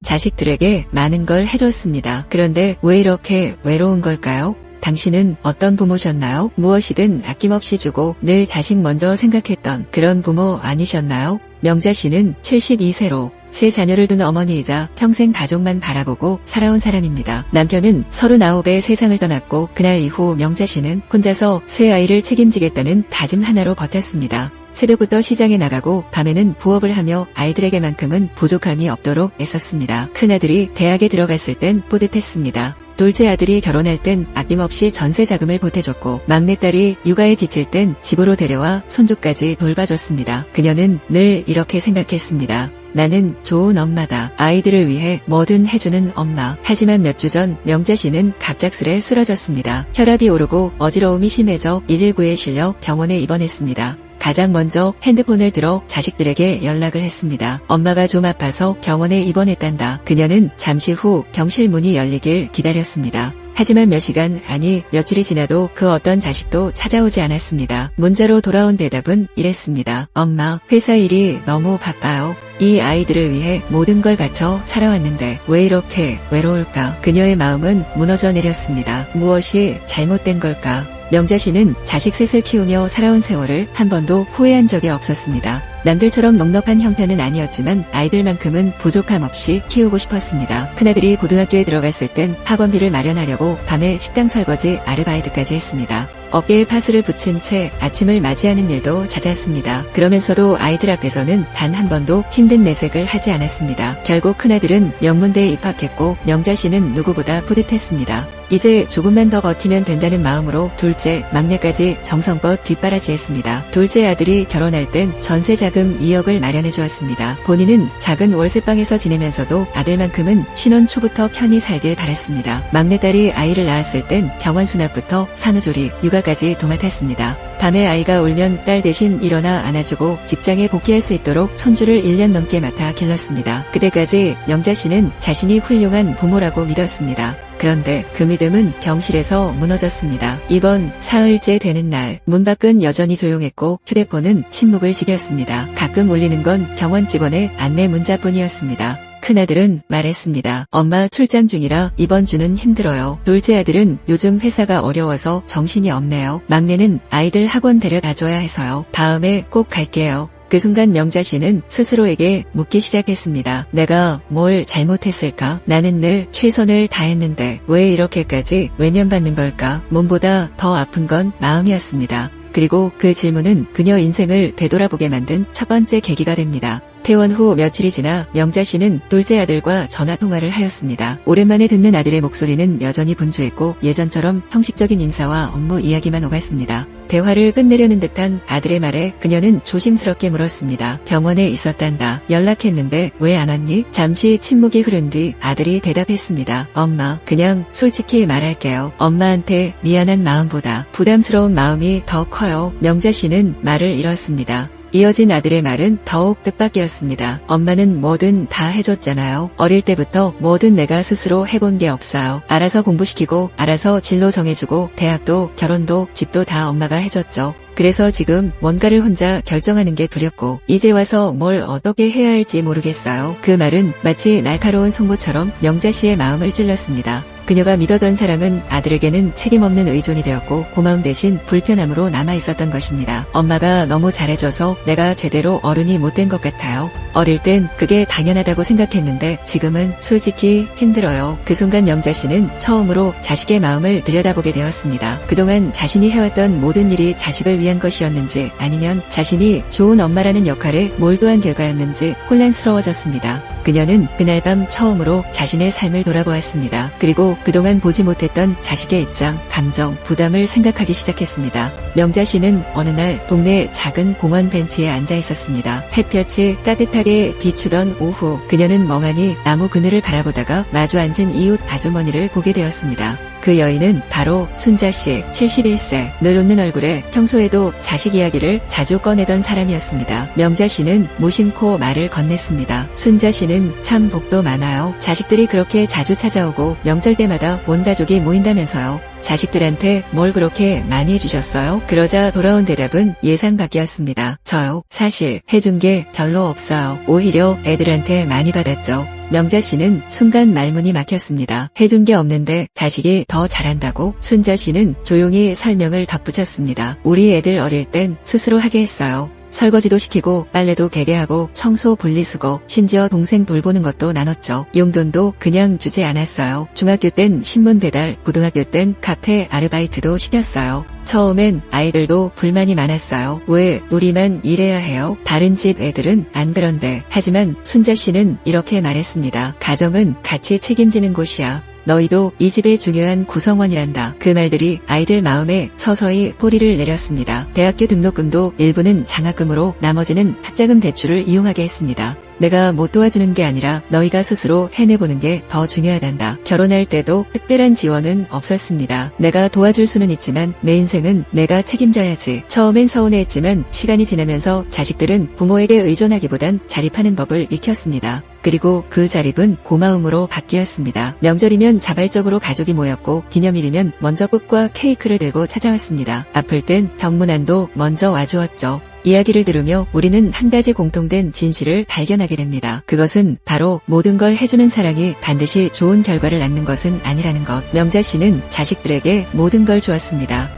자식들에게 많은 걸 해줬습니다. 그런데 왜 이렇게 외로운 걸까요? 당신은 어떤 부모셨나요? 무엇이든 아낌없이 주고 늘 자식 먼저 생각했던 그런 부모 아니셨나요? 명자 씨는 72세로 세 자녀를 둔 어머니이자 평생 가족만 바라보고 살아온 사람입니다. 남편은 39에 세상을 떠났고 그날 이후 명자 씨는 혼자서 세 아이를 책임지겠다는 다짐 하나로 버텼습니다. 새벽부터 시장에 나가고 밤에는 부업을 하며 아이들에게만큼은 부족함이 없도록 애썼습니다. 큰아들이 대학에 들어갔을 땐 뿌듯했습니다. 둘째 아들이 결혼할 땐 아낌없이 전세 자금을 보태줬고 막내딸이 육아에 지칠 땐 집으로 데려와 손주까지 돌봐줬습니다. 그녀는 늘 이렇게 생각했습니다. 나는 좋은 엄마다. 아이들을 위해 뭐든 해주는 엄마. 하지만 몇 주 전 명자 씨는 갑작스레 쓰러졌습니다. 혈압이 오르고 어지러움이 심해져 119에 실려 병원에 입원했습니다. 가장 먼저 핸드폰을 들어 자식들에게 연락을 했습니다. 엄마가 좀 아파서 병원에 입원했단다. 그녀는 잠시 후 병실 문이 열리길 기다렸습니다. 하지만 몇 시간 아니 며칠이 지나도 그 어떤 자식도 찾아오지 않았습니다. 문자로 돌아온 대답은 이랬습니다. 엄마, 회사 일이 너무 바빠요. 이 아이들을 위해 모든 걸 바쳐 살아왔는데 왜 이렇게 외로울까? 그녀의 마음은 무너져 내렸습니다. 무엇이 잘못된 걸까? 명자 씨는 자식 셋을 키우며 살아온 세월을 한 번도 후회한 적이 없었습니다. 남들처럼 넉넉한 형편은 아니었지만 아이들만큼은 부족함 없이 키우고 싶었습니다. 큰아들이 고등학교에 들어갔을 땐 학원비를 마련하려고 밤에 식당 설거지 아르바이트까지 했습니다. 어깨에 파스를 붙인 채 아침을 맞이하는 일도 잦았습니다. 그러면서도 아이들 앞에서는 단 한 번도 힘든 내색을 하지 않았습니다. 결국 큰아들은 명문대에 입학했고 명자 씨는 누구보다 뿌듯했습니다. 이제 조금만 더 버티면 된다는 마음으로 둘째, 막내까지 정성껏 뒷바라지했습니다. 둘째 아들이 결혼할 땐 전세 자금 2억을 마련해 주었습니다. 본인은 작은 월세방에서 지내면서도 아들만큼은 신혼 초부터 편히 살길 바랐습니다. 막내딸이 아이를 낳았을 땐 병원 수납부터 산후조리, 육아까지 도맡았습니다. 밤에 아이가 울면 딸 대신 일어나 안아주고 직장에 복귀할 수 있도록 손주를 1년 넘게 맡아 길렀습니다. 그때까지 명자 씨는 자신이 훌륭한 부모라고 믿었습니다. 그런데 그 믿음은 병실에서 무너졌습니다. 이번 사흘째 되는 날, 문 밖은 여전히 조용했고 휴대폰은 침묵을 지켰습니다. 가끔 울리는 건 병원 직원의 안내 문자뿐이었습니다. 큰아들은 말했습니다. 엄마 출장 중이라 이번 주는 힘들어요. 둘째 아들은 요즘 회사가 어려워서 정신이 없네요. 막내는 아이들 학원 데려다줘야 해서요. 다음에 꼭 갈게요. 그 순간 명자 씨는 스스로에게 묻기 시작했습니다. 내가 뭘 잘못했을까? 나는 늘 최선을 다했는데 왜 이렇게까지 외면받는 걸까? 몸보다 더 아픈 건 마음이었습니다. 그리고 그 질문은 그녀 인생을 되돌아보게 만든 첫 번째 계기가 됩니다. 퇴원 후 며칠이 지나 명자 씨는 둘째 아들과 전화통화를 하였습니다. 오랜만에 듣는 아들의 목소리는 여전히 분주했고 예전처럼 형식적인 인사와 업무 이야기만 오갔습니다. 대화를 끝내려는 듯한 아들의 말에 그녀는 조심스럽게 물었습니다. 병원에 있었단다. 연락했는데 왜 안 왔니? 잠시 침묵이 흐른 뒤 아들이 대답했습니다. 엄마, 그냥 솔직히 말할게요. 엄마한테 미안한 마음보다 부담스러운 마음이 더 커요. 명자 씨는 말을 잃었습니다. 이어진 아들의 말은 더욱 뜻밖이었습니다. 엄마는 뭐든 다 해줬잖아요. 어릴 때부터 뭐든 내가 스스로 해본 게 없어요. 알아서 공부시키고 알아서 진로 정해주고 대학도 결혼도 집도 다 엄마가 해줬죠. 그래서 지금 뭔가를 혼자 결정하는 게 두렵고 이제 와서 뭘 어떻게 해야 할지 모르겠어요. 그 말은 마치 날카로운 송곳처럼 명자 씨의 마음을 찔렀습니다. 그녀가 믿었던 사랑은 아들에게는 책임없는 의존이 되었고 고마움 대신 불편함으로 남아있었던 것입니다. 엄마가 너무 잘해줘서 내가 제대로 어른이 못된 것 같아요. 어릴 땐 그게 당연하다고 생각했는데 지금은 솔직히 힘들어요. 그 순간 명자 씨는 처음으로 자식의 마음을 들여다보게 되었습니다. 그동안 자신이 해왔던 모든 일이 자식을 위한 것이었는지 아니면 자신이 좋은 엄마라는 역할에 몰두한 결과였는지 혼란스러워졌습니다. 그녀는 그날 밤 처음으로 자신의 삶을 돌아보았습니다. 그리고 그동안 보지 못했던 자식의 입장, 감정, 부담을 생각하기 시작했습니다. 명자 씨는 어느 날 동네 작은 공원 벤치에 앉아 있었습니다. 햇볕이 따뜻하게 비추던 오후, 그녀는 멍하니 나무 그늘을 바라보다가 마주 앉은 이웃 아주머니를 보게 되었습니다. 그 여인은 바로 순자 씨, 71세, 늘 웃는 얼굴에 평소에도 자식 이야기를 자주 꺼내던 사람이었습니다. 명자 씨는 무심코 말을 건넸습니다. 순자 씨는 참 복도 많아요. 자식들이 그렇게 자주 찾아오고 명절 때마다 온 가족이 모인다면서요. 자식들한테 뭘 그렇게 많이 해주셨어요? 그러자 돌아온 대답은 예상 밖이었습니다. 저요? 사실 해준 게 별로 없어요. 오히려 애들한테 많이 받았죠. 명자 씨는 순간 말문이 막혔습니다. 해준 게 없는데 자식이 더 잘한다고? 순자 씨는 조용히 설명을 덧붙였습니다. 우리 애들 어릴 땐 스스로 하게 했어요. 설거지도 시키고 빨래도 개게 하고 청소 분리수거 심지어 동생 돌보는 것도 나눴죠. 용돈도 그냥 주지 않았어요. 중학교 땐 신문 배달, 고등학교 땐 카페 아르바이트도 시켰어요. 처음엔 아이들도 불만이 많았어요. 왜 우리만 일해야 해요? 다른 집 애들은 안 그런데. 하지만 순자 씨는 이렇게 말했습니다. 가정은 같이 책임지는 곳이야. 너희도 이 집의 중요한 구성원이란다. 그 말들이 아이들 마음에 서서히 뿌리를 내렸습니다. 대학교 등록금도 일부는 장학금으로 나머지는 학자금 대출을 이용하게 했습니다. 내가 못 도와주는 게 아니라 너희가 스스로 해내보는 게 더 중요하단다. 결혼할 때도 특별한 지원은 없었습니다. 내가 도와줄 수는 있지만 내 인생은 내가 책임져야지. 처음엔 서운해했지만 시간이 지나면서 자식들은 부모에게 의존하기보단 자립하는 법을 익혔습니다. 그리고 그 자립은 고마움으로 바뀌었습니다. 명절이면 자발적으로 가족이 모였고 기념일이면 먼저 꽃과 케이크를 들고 찾아왔습니다. 아플 땐 병문안도 먼저 와주었죠. 이야기를 들으며 우리는 한 가지 공통된 진실을 발견하게 됩니다. 그것은 바로 모든 걸 해주는 사랑이 반드시 좋은 결과를 낳는 것은 아니라는 것. 명자 씨는 자식들에게 모든 걸 주었습니다.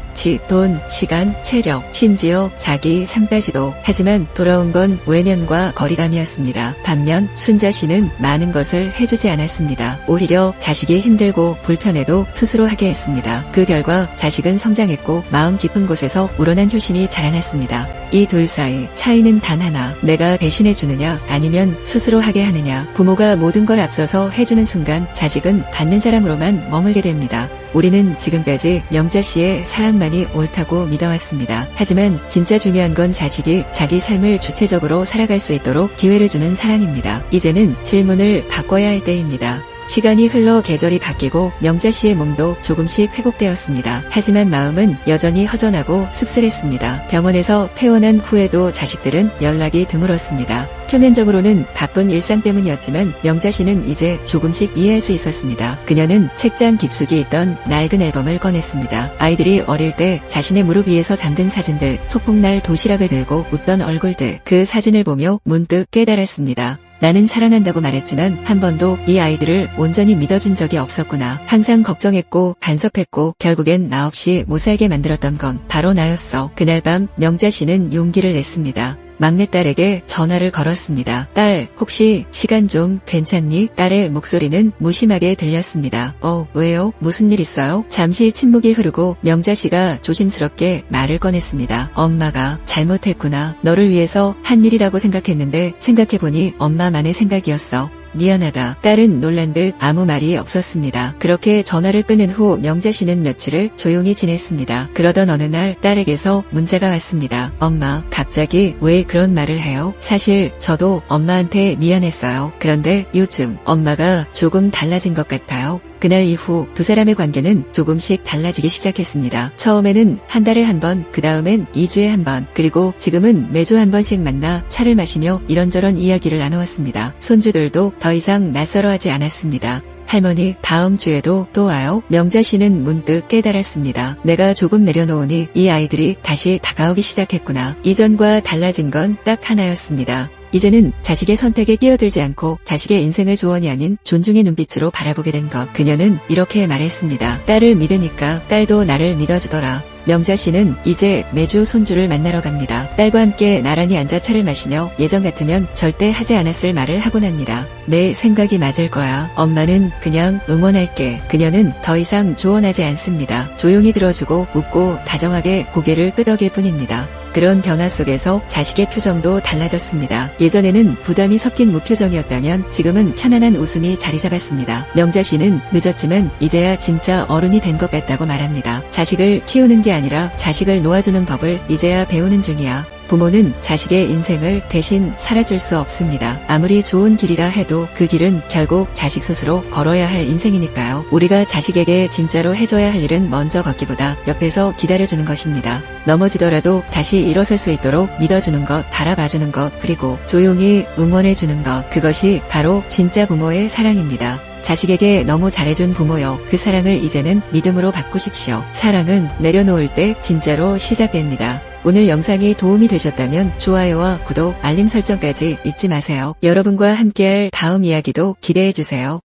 돈, 시간, 체력, 심지어 자기 삶까지도. 하지만 돌아온 건 외면과 거리감이었습니다. 반면 순자 씨는 많은 것을 해주지 않았습니다. 오히려 자식이 힘들고 불편해도 스스로 하게 했습니다. 그 결과 자식은 성장했고 마음 깊은 곳에서 우러난 효심이 자라났습니다. 이 둘 사이 차이는 단 하나. 내가 대신해주느냐 아니면 스스로 하게 하느냐. 부모가 모든 걸 앞서서 해주는 순간 자식은 받는 사람으로만 머물게 됩니다. 우리는 지금까지 명자 씨의 사랑만이 옳다고 믿어왔습니다. 하지만 진짜 중요한 건 자식이 자기 삶을 주체적으로 살아갈 수 있도록 기회를 주는 사랑입니다. 이제는 질문을 바꿔야 할 때입니다. 시간이 흘러 계절이 바뀌고 명자 씨의 몸도 조금씩 회복되었습니다. 하지만 마음은 여전히 허전하고 씁쓸했습니다. 병원에서 퇴원한 후에도 자식들은 연락이 드물었습니다. 표면적으로는 바쁜 일상 때문이었지만 명자 씨는 이제 조금씩 이해할 수 있었습니다. 그녀는 책장 깊숙이 있던 낡은 앨범을 꺼냈습니다. 아이들이 어릴 때 자신의 무릎 위에서 잠든 사진들, 소풍날 도시락을 들고 웃던 얼굴들, 그 사진을 보며 문득 깨달았습니다. 나는 사랑한다고 말했지만 한 번도 이 아이들을 온전히 믿어준 적이 없었구나. 항상 걱정했고 간섭했고 결국엔 나 없이 못 살게 만들었던 건 바로 나였어. 그날 밤 명자 씨는 용기를 냈습니다. 막내딸에게 전화를 걸었습니다. 딸, 혹시 시간 좀 괜찮니? 딸의 목소리는 무심하게 들렸습니다. 왜요? 무슨 일 있어요? 잠시 침묵이 흐르고 명자 씨가 조심스럽게 말을 꺼냈습니다. 엄마가 잘못했구나. 너를 위해서 한 일이라고 생각했는데 생각해보니 엄마만의 생각이었어. 미안하다. 딸은 놀란 듯 아무 말이 없었습니다. 그렇게 전화를 끊은 후 명자 씨는 며칠을 조용히 지냈습니다. 그러던 어느 날 딸에게서 문자가 왔습니다. 엄마, 갑자기 왜 그런 말을 해요? 사실 저도 엄마한테 미안했어요. 그런데 요즘 엄마가 조금 달라진 것 같아요. 그날 이후 두 사람의 관계는 조금씩 달라지기 시작했습니다. 처음에는 한 달에 한 번, 그 다음엔 2주에 한 번, 그리고 지금은 매주 한 번씩 만나 차를 마시며 이런저런 이야기를 나누었습니다. 손주들도 더 이상 낯설어하지 않았습니다. 할머니, 다음 주에도 또 와요? 명자 씨는 문득 깨달았습니다. 내가 조금 내려놓으니 이 아이들이 다시 다가오기 시작했구나. 이전과 달라진 건 딱 하나였습니다. 이제는 자식의 선택에 끼어들지 않고 자식의 인생을 조언이 아닌 존중의 눈빛으로 바라보게 된 것. 그녀는 이렇게 말했습니다. 딸을 믿으니까 딸도 나를 믿어주더라. 명자 씨는 이제 매주 손주를 만나러 갑니다. 딸과 함께 나란히 앉아 차를 마시며 예전 같으면 절대 하지 않았을 말을 하곤 합니다. 내 생각이 맞을 거야. 엄마는 그냥 응원할게. 그녀는 더 이상 조언하지 않습니다. 조용히 들어주고 웃고 다정하게 고개를 끄덕일 뿐입니다. 그런 변화 속에서 자식의 표정도 달라졌습니다. 예전에는 부담이 섞인 무표정이었다면 지금은 편안한 웃음이 자리 잡았습니다. 명자 씨는 늦었지만 이제야 진짜 어른이 된 것 같다고 말합니다. 자식을 키우는 게 아니라 자식을 놓아주는 법을 이제야 배우는 중이야. 부모는 자식의 인생을 대신 살아줄 수 없습니다. 아무리 좋은 길이라 해도 그 길은 결국 자식 스스로 걸어야 할 인생이니까요. 우리가 자식에게 진짜로 해줘야 할 일은 먼저 걷기보다 옆에서 기다려주는 것입니다. 넘어지더라도 다시 일어설 수 있도록 믿어주는 것, 바라봐주는 것, 그리고 조용히 응원해주는 것. 그것이 바로 진짜 부모의 사랑입니다. 자식에게 너무 잘해준 부모여, 그 사랑을 이제는 믿음으로 바꾸십시오. 사랑은 내려놓을 때 진짜로 시작됩니다. 오늘 영상이 도움이 되셨다면 좋아요와 구독, 알림 설정까지 잊지 마세요. 여러분과 함께할 다음 이야기도 기대해주세요.